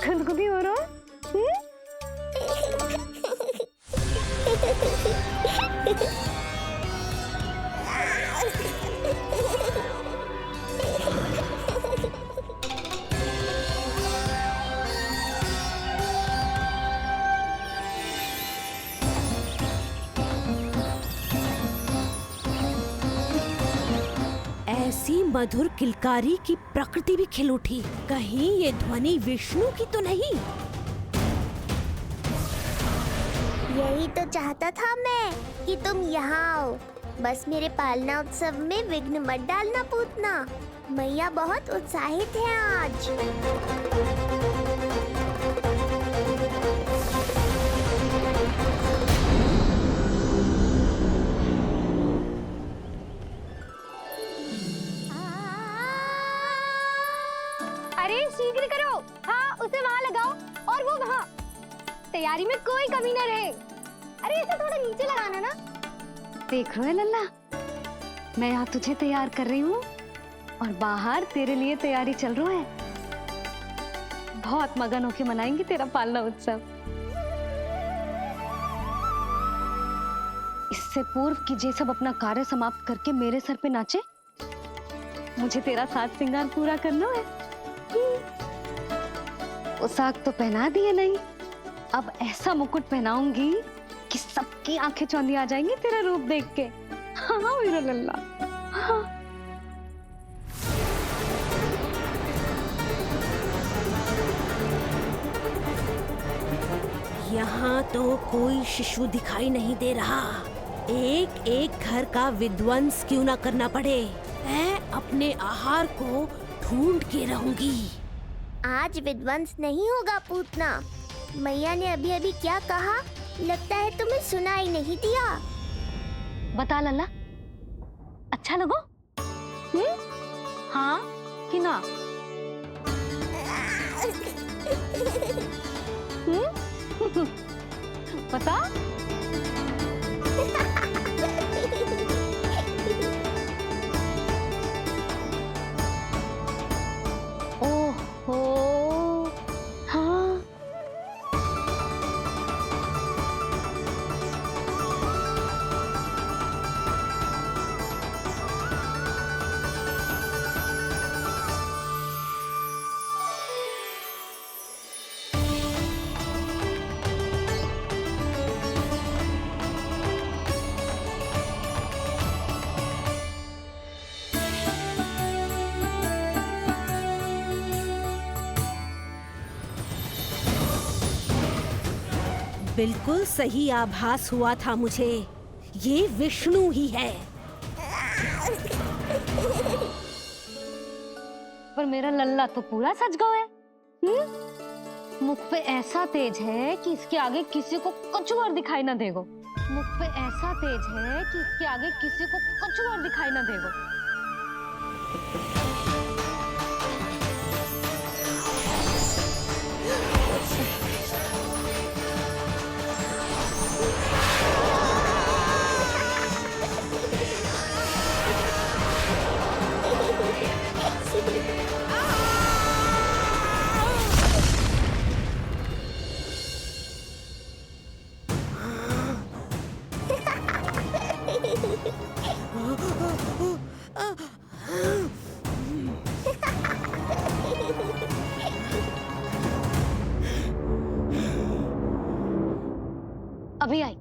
गुदगुदी हो रहा है? ऐसी मधुर किलकारी की प्रकृति भी खिल उठी। कहीं ये ध्वनि विष्णु की तो नहीं? यही तो चाहता था मैं कि तुम यहाँ आओ। बस मेरे पालना उत्सव में विघ्न मत डालना पूतना। मैया बहुत उत्साहित है आज। अरे शीघ्र करो। हाँ, उसे वहाँ लगाओ और वो वहाँ। तैयारी में कोई कमी न रहे। अरे इसे थोड़ा नीचे लगाना ना। देख रहे हो लल्ला, मैं यहाँ तुझे तैयार कर रही हूँ और बाहर तेरे लिए तैयारी चल रहा है। बहुत मगन होके मनाएंगे तेरा पालना उत्सव। इससे पूर्व कि जे सब अपना कार्य समाप्त करके मेरे सर पे नाचे, मुझे तेरा साज श्रृंगार पूरा करना है। पोशाक तो पहना दिए नहीं, अब ऐसा मुकुट पहनाऊंगी कि सबकी आंखें चौंधी आ जाएंगी तेरा रूप देख के। हाँ मेरा लल्ला, हाँ। यहाँ तो कोई शिशु दिखाई नहीं दे रहा। एक एक घर का विध्वंस क्यों ना करना पड़े, मैं अपने आहार को ढूंढ के रहूंगी। आज विध्वंस नहीं होगा पूतना। मैया ने अभी अभी क्या कहा? लगता है तुम्हें सुनाई नहीं दिया। बता लल्ला, अच्छा लगो? हाँ कि ना? बता। ओहो, हाँ। बिल्कुल सही आभास हुआ था मुझे, ये विष्णु ही है। पर मेरा लल्ला तो पूरा सज गया है। मुख पे ऐसा तेज है कि इसके आगे किसी को कुछ और दिखाई ना देगो। मुख पे ऐसा तेज है कि इसके आगे किसी को कुछ और दिखाई ना देगो। अभी आई।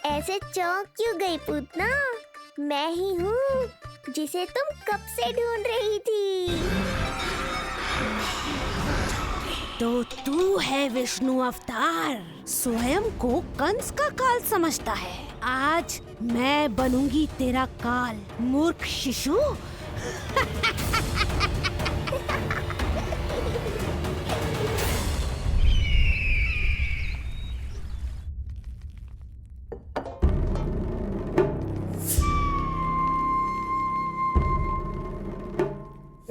ऐसे चौंक क्यों गई पूतना? मैं ही हूँ जिसे तुम कब से ढूंढ रही थी। तो तू है विष्णु अवतार, स्वयं को कंस का काल समझता है। आज मैं बनूंगी तेरा काल, मूर्ख शिशु।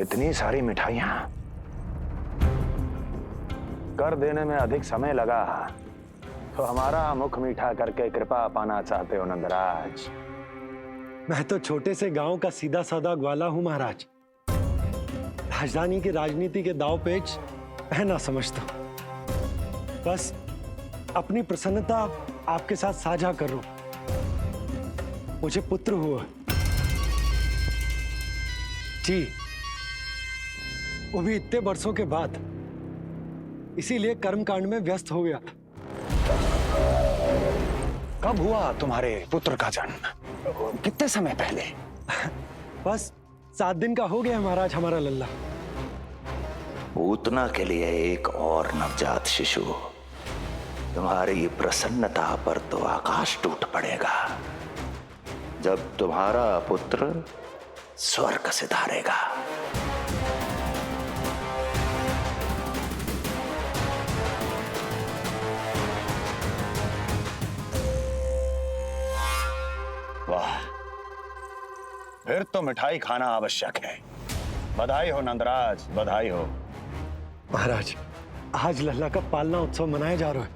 इतनी सारी मिठाइयां कर देने में अधिक समय लगा तो हमारा मुख मीठा करके कृपा पाना चाहते हो नंदराज? मैं तो छोटे से गांव का सीधा साधा ग्वाला हूं महाराज। राजधानी की राजनीति के दाव पेच मैं ना समझता हूं। बस अपनी प्रसन्नता आपके साथ साझा कर रहा हूं। मुझे पुत्र हुआ जी, वो भी इतने वर्षों के बाद, इसीलिए कर्मकांड में व्यस्त हो गया। कब हुआ तुम्हारे पुत्र का जन्म? कितने समय पहले? बस 7 दिन का हो गया महाराज हमारा लल्ला। पूतना के लिए एक और नवजात शिशु, तुम्हारी प्रसन्नता पर तो आकाश टूट पड़ेगा जब तुम्हारा पुत्र स्वर्ग सिधारेगा। वाह, फिर तो मिठाई खाना आवश्यक है। बधाई हो नंदराज, बधाई हो। महाराज, आज लल्ला का पालना उत्सव मनाया जा रहा है।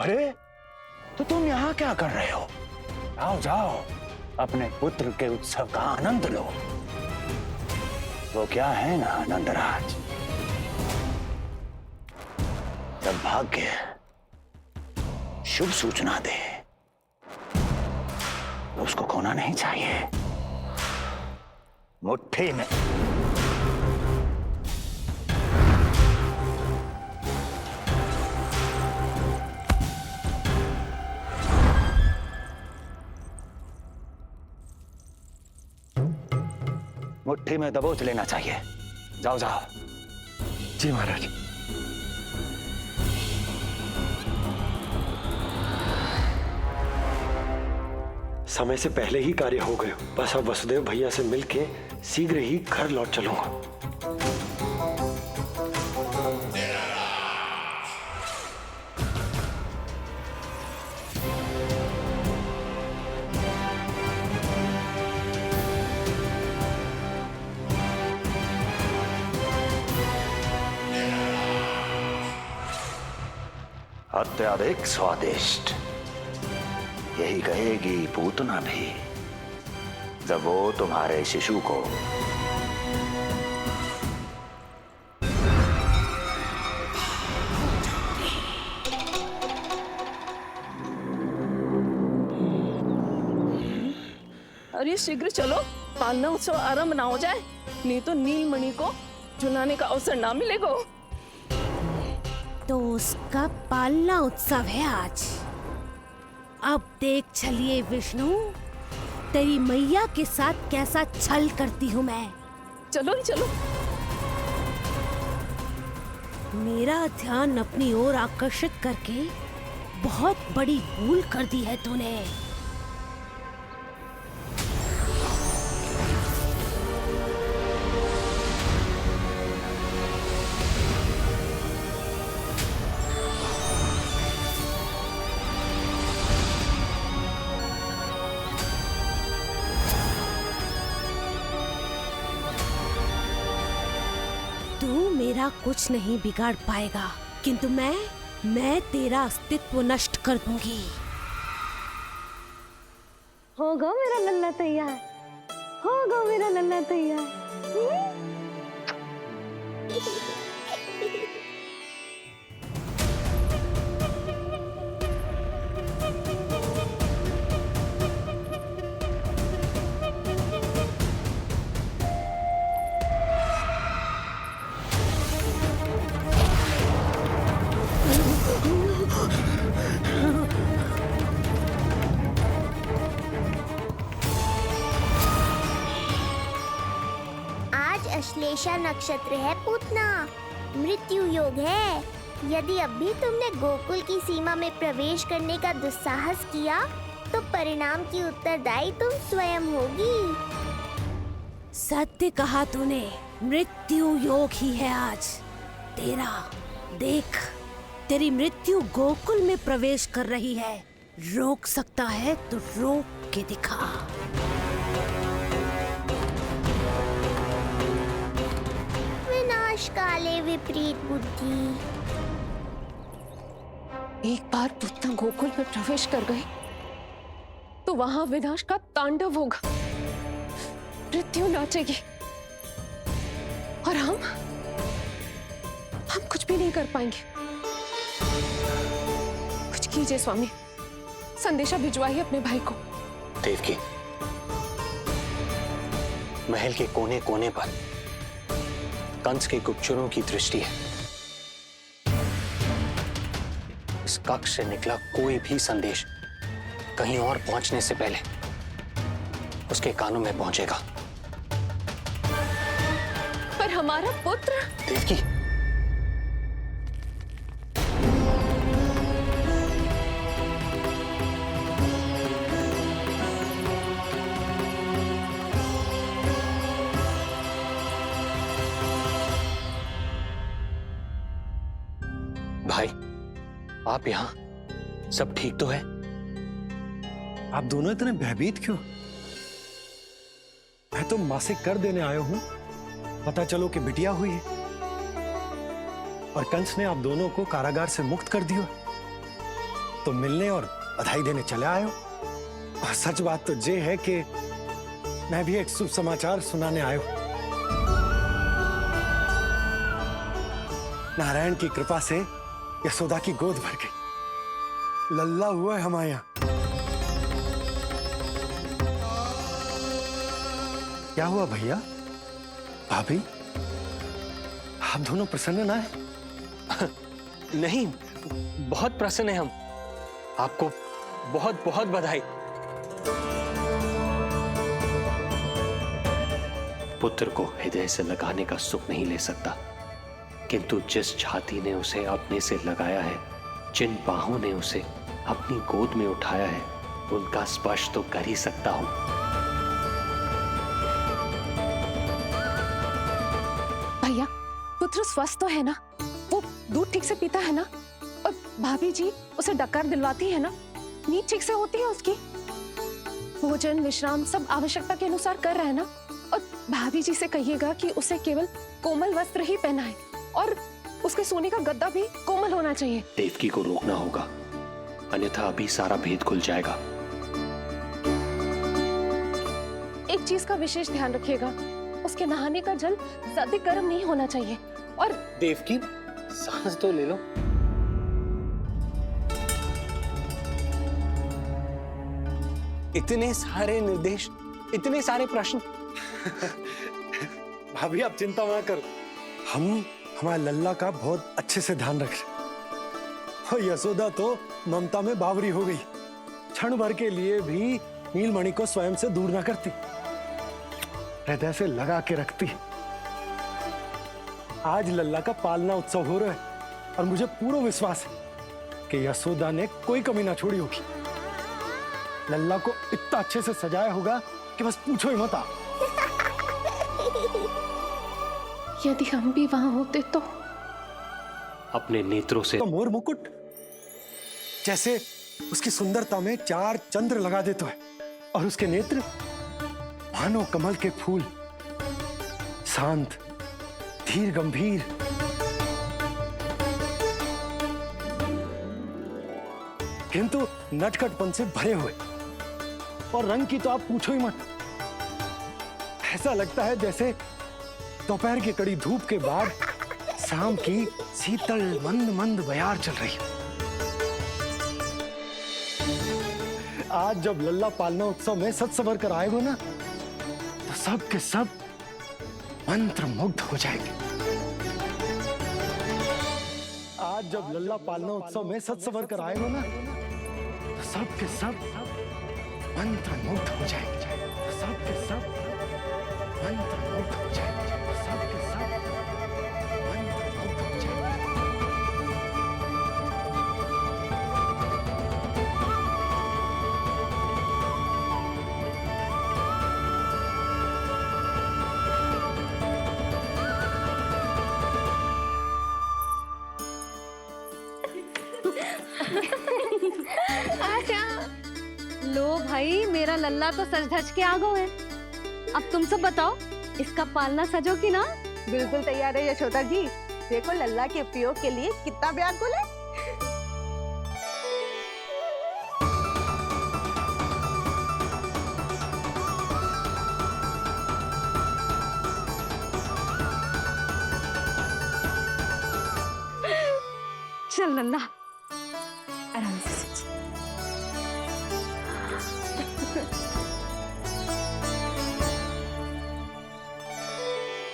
अरे, तो तुम यहाँ क्या कर रहे हो? आओ जाओ, अपने पुत्र के उत्सव का आनंद लो। वो क्या है ना नंदराज, जब भाग्य शुभ सूचना दे तो उसको खोना नहीं चाहिए। मुट्ठी में मुट्ठी में दबोच लेना चाहिए। जाओ जाओ। जी महाराज। समय से पहले ही कार्य हो गए। बस अब वसुदेव भैया से मिलके शीघ्र ही घर लौट चलूंगा। अत्यधिक स्वादिष्ट, यही कहेगी पूतना भी जब वो तुम्हारे शिशु को अरे शीघ्र चलो, पालना उत्सव आरंभ ना हो जाए, नहीं तो नीलमणि को झुलाने का अवसर ना मिलेगा। तो उसका पालना उत्सव है आज। अब देख चलिए विष्णु, तेरी मैया के साथ कैसा छल करती हूँ मैं। चलो ही चलो। मेरा ध्यान अपनी ओर आकर्षित करके बहुत बड़ी भूल कर दी है तूने। तू मेरा कुछ नहीं बिगाड़ पाएगा, किंतु मैं तेरा अस्तित्व नष्ट कर दूंगी। होगा मेरा लल्ला तैयार, होगा मेरा लल्ला तैयार। अश्लेषा नक्षत्र है पूतना, मृत्यु योग है। यदि अब भी तुमने गोकुल की सीमा में प्रवेश करने का दुस्साहस किया तो परिणाम की उत्तरदायी तुम स्वयं होगी। सत्य कहा तूने, मृत्यु योग ही है आज तेरा। देख, तेरी मृत्यु गोकुल में प्रवेश कर रही है। रोक सकता है तो रोक के दिखा। विनाश काले विपरीत बुद्धि। एक बार पूतना गोकुल में प्रवेश कर गए तो वहां विनाश का तांडव होगा। मृत्यु नाचेगी और हम कुछ भी नहीं कर पाएंगे। कुछ कीजिए स्वामी, संदेशा भिजवाइए अपने भाई को। देवकी, महल के कोने कोने पर कंस के गुप्तचरों की दृष्टि है। इस कक्ष से निकला कोई भी संदेश कहीं और पहुंचने से पहले उसके कानों में पहुंचेगा। पर हमारा पुत्र। देवकी, भाई, आप यहाँ सब ठीक तो है? आप दोनों इतने भयभीत क्यों? मैं तो मासिक कर देने आया हूं, पता चलो कि बिटिया हुई है और कंस ने आप दोनों को कारागार से मुक्त कर दिया, तो मिलने और बधाई देने चले आए हो। और सच बात तो ये है कि मैं भी एक शुभ समाचार सुनाने आया हूं। नारायण की कृपा से यशोदा की गोद भर गई, लल्ला हुआ है हमारे यहां। क्या हुआ भैया, भाभी, आप दोनों प्रसन्न ना है? नहीं, बहुत प्रसन्न है हम। आपको बहुत बहुत बधाई। पुत्र को हृदय से लगाने का सुख नहीं ले सकता, किंतु जिस छाती ने उसे अपने से लगाया है, जिन बाहों ने उसे अपनी गोद में उठाया है, उनका स्पर्श तो कर ही सकता हूं। भैया, पुत्र स्वस्थ तो है ना? वो दूध ठीक से पीता है ना? और भाभी जी उसे डकार दिलवाती है ना? नींद ठीक से होती है उसकी? भोजन विश्राम सब आवश्यकता के अनुसार कर रहा है ना? और भाभी जी से कहिएगा कि उसे केवल कोमल वस्त्र ही पहनाए और उसके सोने का गद्दा भी कोमल होना चाहिए। देवकी को रोकना होगा, अन्यथा अभी सारा भेद खुल जाएगा। एक चीज का विशेष ध्यान रखिएगा, उसके नहाने का जल ज्यादा गर्म नहीं होना चाहिए। और देवकी, सांस तो ले लो। इतने सारे निर्देश, इतने सारे प्रश्न। भाभी आप चिंता ना करो, हम हमारे लल्ला का बहुत अच्छे से ध्यान रख रहे। और यशोदा तो ममता में बावरी हो गई, क्षण भर के लिए भी नीलमणि को स्वयं से दूर ना करती, हृदय से लगा के रखती। आज लल्ला का पालना उत्सव हो रहा है और मुझे पूरा विश्वास है कि यशोदा ने कोई कमी ना छोड़ी होगी। लल्ला को इतना अच्छे से सजाया होगा कि बस पूछो ही मत। आप यदि हम भी वहां होते तो अपने नेत्रों से तो मोर मुकुट जैसे उसकी सुंदरता में 4 चंद्र लगा देता है और उसके नेत्र मानो कमल के फूल, शांत, धीर गंभीर। किंतु नटखटपन से भरे हुए, और रंग की तो आप पूछो ही मत। ऐसा लगता है जैसे दोपहर की कड़ी धूप के बाद शाम की शीतल मंद मंद बयार चल रही है। आज जब लल्ला पालना उत्सव में सज संवर कर आए हो ना, तो सब के सब मंत्र मुग्ध हो जाएंगे। आज जब लल्ला पालना उत्सव में सज संवर कर आए हो ना, तो सब के सब मंत्र मुग्ध हो जाएंगे। सब के सब मंत्र मुग्ध हो जाएंगे। सब के सब मंत्र मुग्ध हो जाएंगे। लो भाई, मेरा लल्ला तो सज धज के आ गए है। अब तुम सब बताओ, इसका पालना सजो कि ना? बिल्कुल तैयार है यशोदा जी। देखो लल्ला के उपयोग के लिए कितना व्याकुल है।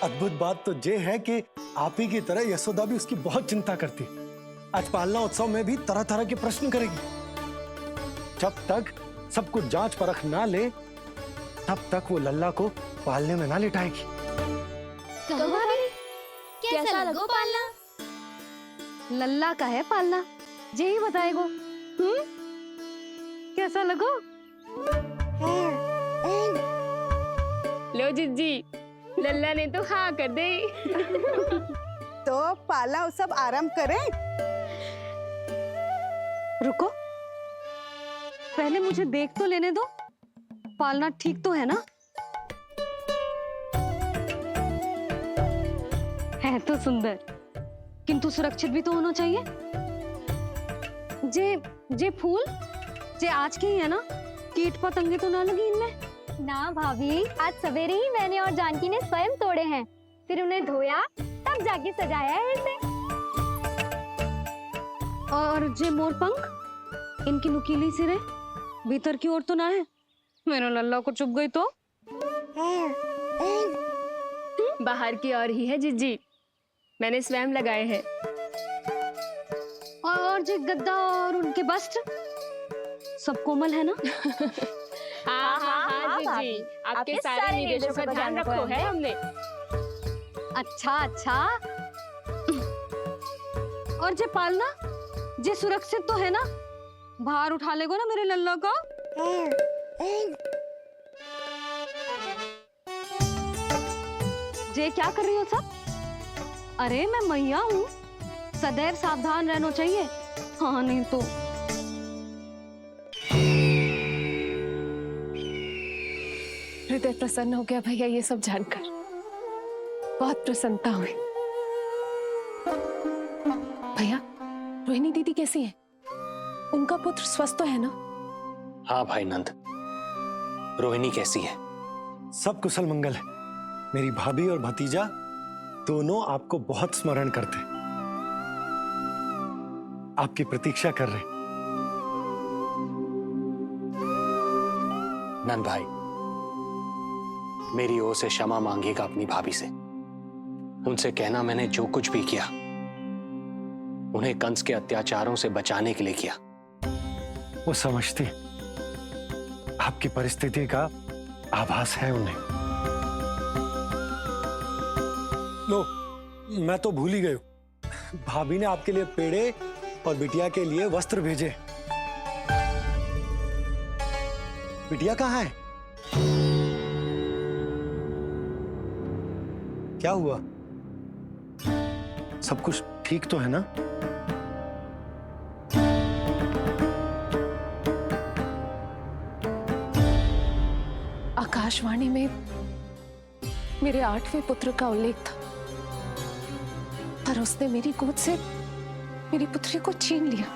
अद्भुत बात तो ये है कि आप ही की तरह यशोदा भी उसकी बहुत चिंता करती। आज पालना उत्सव में भी तरह तरह के प्रश्न करेगी। जब तक सब कुछ जांच परख ना ले तब तक वो लल्ला को पालने में ना लिटाएगी। कहो भाभी, कैसा लगो पालना? लल्ला का है पालना, यही बताएगो। कैसा लगो? लो जिज्जी, लल्ला ने तो हाँ कर दे। तो पाला उत्सव आरंभ करें। रुको, पहले मुझे देख तो लेने दो, पालना ठीक तो है ना? है तो सुंदर, किंतु सुरक्षित भी तो होना चाहिए। जे फूल जे आज के ही है ना, कीट पतंगे तो ना लगी इनमें? ना भाभी, आज सवेरे ही मैंने और जानकी ने स्वयं तोड़े हैं, फिर उन्हें धोया तब जाके सजाया है इसे। और जे मोर पंख, इनकी नुकीली सिरे भीतर की ओर तो ना है? मेरा लल्ला को चुभ गई तो? बाहर की ओर ही है जिज्जी, मैंने स्वयं लगाए हैं। और जे गद्दा और उनके वस्त्र सब कोमल है ना? हाँ हाँ हाँ जिज्जी, आपके सारे निर्देशों का ध्यान रखो है हमने। अच्छा। और जे पालना, जे सुरक्षित तो है ना? बाहर उठा लेगो ना मेरे लल्ला को? जे क्या कर रही हो सब? अरे मैं मैया हूँ, सदैव सावधान रहना चाहिए। हाँ नहीं तो। हृदय प्रसन्न हो गया भैया ये सब जानकर, बहुत प्रसन्नता हुई। भैया, रोहिणी दीदी कैसी है? उनका पुत्र स्वस्थ तो है ना? हाँ भाई नंद, रोहिणी कैसी है? सब कुशल मंगल है। मेरी भाभी और भतीजा दोनों आपको बहुत स्मरण करते, आपकी प्रतीक्षा कर रहे। नंद भाई, मेरी ओर से क्षमा मांगिएगा अपनी भाभी से। उनसे कहना मैंने जो कुछ भी किया, उन्हें कंस के अत्याचारों से बचाने के लिए किया। वो समझती, आपकी परिस्थिति का आभास है उन्हें। लो, मैं तो भूल ही गई हूं। भाभी ने आपके लिए पेड़े और बिटिया के लिए वस्त्र भेजे। बिटिया कहाँ है? क्या हुआ? सब कुछ ठीक तो है ना? आकाशवाणी में मेरे 8वें पुत्र का उल्लेख था, पर उसने मेरी गोद से मेरी पुत्री को छीन लिया।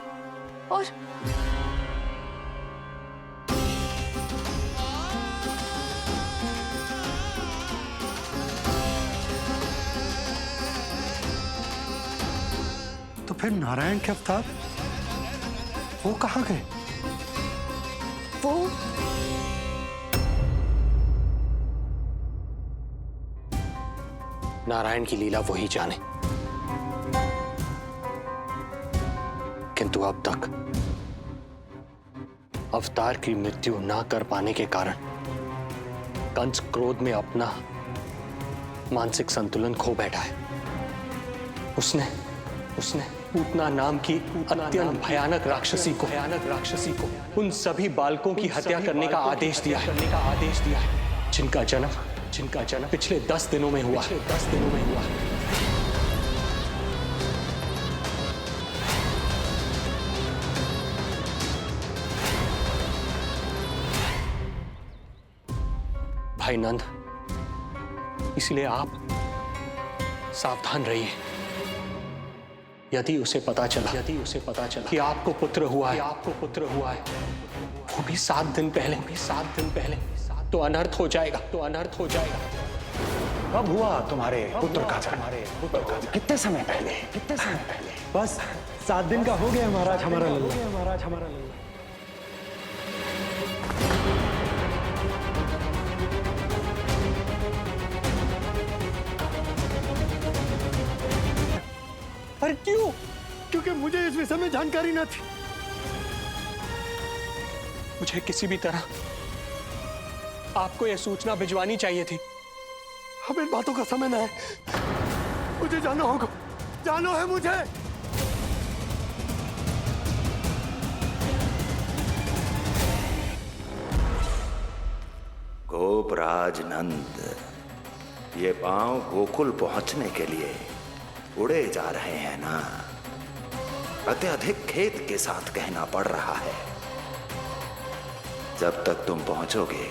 और तो फिर नारायण के अवतार वो कहाँ गए? वो नारायण की लीला वही जाने, किंतु अब तक अवतार की मृत्यु ना कर पाने के कारण कंस क्रोध में अपना मानसिक संतुलन खो बैठा है। उसने पूतना नाम की अत्यंत भयानक राक्षसी को उन सभी बालकों की हत्या करने का आदेश दिया है, जिनका जन्म पिछले 10 दिनों में हुआ। भाई नंद, इसलिए आप सावधान रहिए। यदि उसे पता चला कि आपको पुत्र हुआ है, वो भी 7 दिन पहले, तो अनर्थ हो जाएगा। कब हुआ तुम्हारे पुत्र का जन्म? कितने समय पहले? बस 7 दिन का हो गया महाराज हमारा लल्ला। मुझे इस विषय में जानकारी न थी। मुझे किसी भी तरह आपको यह सूचना भिजवानी चाहिए थी। अब इन बातों का समय न है, मुझे जाना होगा, जाना है मुझे। गोपराज नंद, ये पांव गोकुल पहुंचने के लिए उड़े जा रहे हैं ना, अत्यधिक खेद के साथ कहना पड़ रहा है। जब तक तुम पहुंचोगे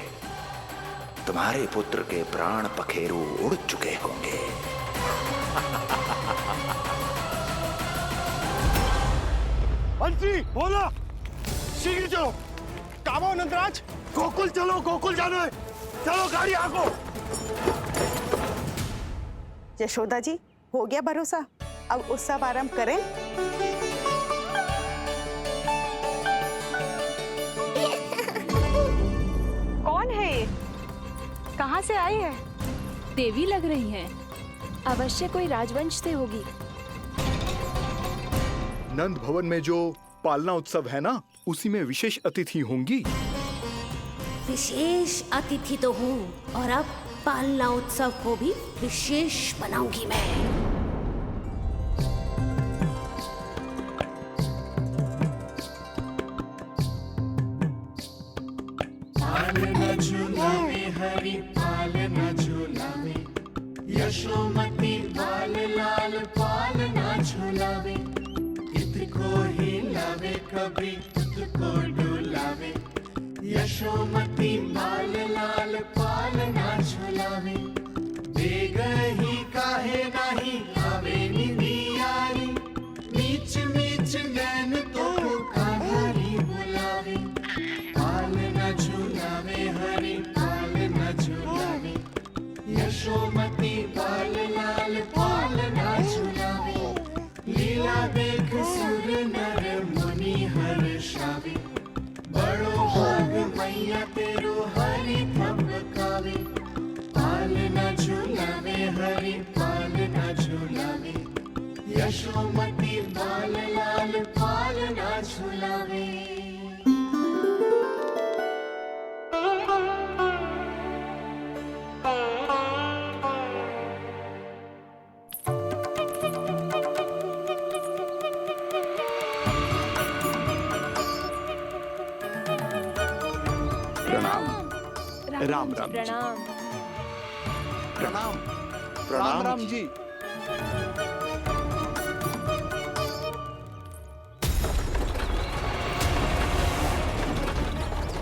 तुम्हारे पुत्र के प्राण पखेरु उड़ चुके होंगे। बंसी बोला, शीघ्र चलो। कामो नंदराज, गोकुल चलो, गोकुल जाना है। चलो गाड़ी आगो। यशोदा जी, हो गया भरोसा, अब उत्सव आरंभ करें। कौन है ये? कहाँ से आई है? देवी लग रही हैं। अवश्य कोई राजवंश से होगी। नंद भवन में जो पालना उत्सव है ना, उसी में विशेष अतिथि होंगी। विशेष अतिथि तो हूँ, और अब पालना उत्सव को भी विशेष बनाऊंगी मैं। पालना झूलावे हरि पालना झूलावे, यशोमती बाल लाल पालना झूलावे। इत को हिलावे कभी खुद को डुलावे, यशोमती बाल लाल पालना झूलावे। देग ही काहे नहीं आवे निदियारी, नीच नीच नैन तो काहारी बुलावे। पालना झूलावे हरि पालना झूलावे, यशोमती बाल लाल पालना झूलावे। लीला देख सुर नर मुनि हर्षावे, बड़ो भाग मैया तेरो हरि थपकावे। पालना झूलावे हरि पालना झूलावे, यशोमती बाल लाल पालना झूलावे। राम राम जी। प्रणाम। प्रणाम प्रणाम राम जी।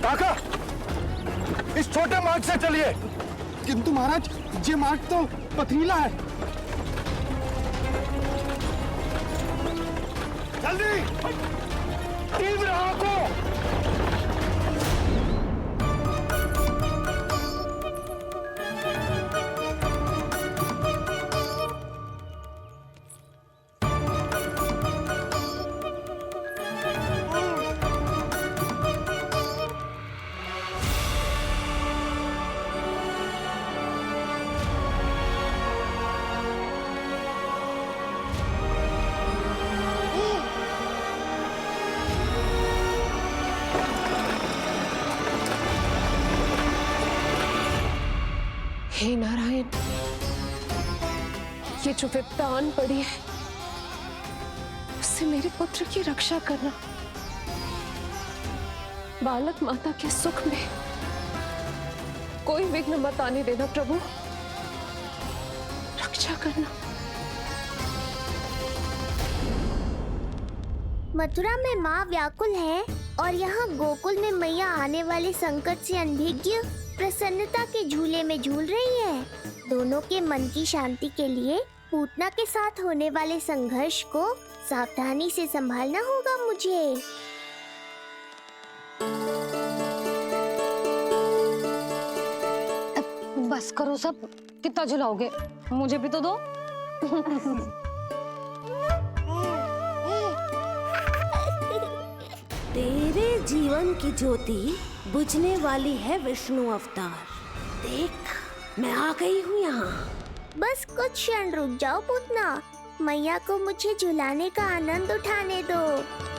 काका, इस छोटे मार्ग से चलिए। किंतु महाराज, ये मार्ग तो पथरीला है। जल्दी, तीव्र आंखों। हे नारायण, ये जो विपदा आन पड़ी है, उससे मेरे पुत्र की रक्षा करना। बालक माता के सुख में कोई विघ्न मत आने देना प्रभु, रक्षा करना। मथुरा में माँ व्याकुल है और यहाँ गोकुल में मैया आने वाले संकट से अनभिज्ञ प्रसन्नता के झूले में झूल रही है। दोनों के मन की शांति के लिए पूतना के साथ होने वाले संघर्ष को सावधानी से संभालना होगा मुझे। बस करो सब, कितना झुलाओगे, मुझे भी तो दो। तेरे जीवन की ज्योति बुझने वाली है विष्णु अवतार। देख, मैं आ गई हूँ यहाँ। बस कुछ क्षण रुक जाओ पूतना, मैया को मुझे झुलाने का आनंद उठाने दो।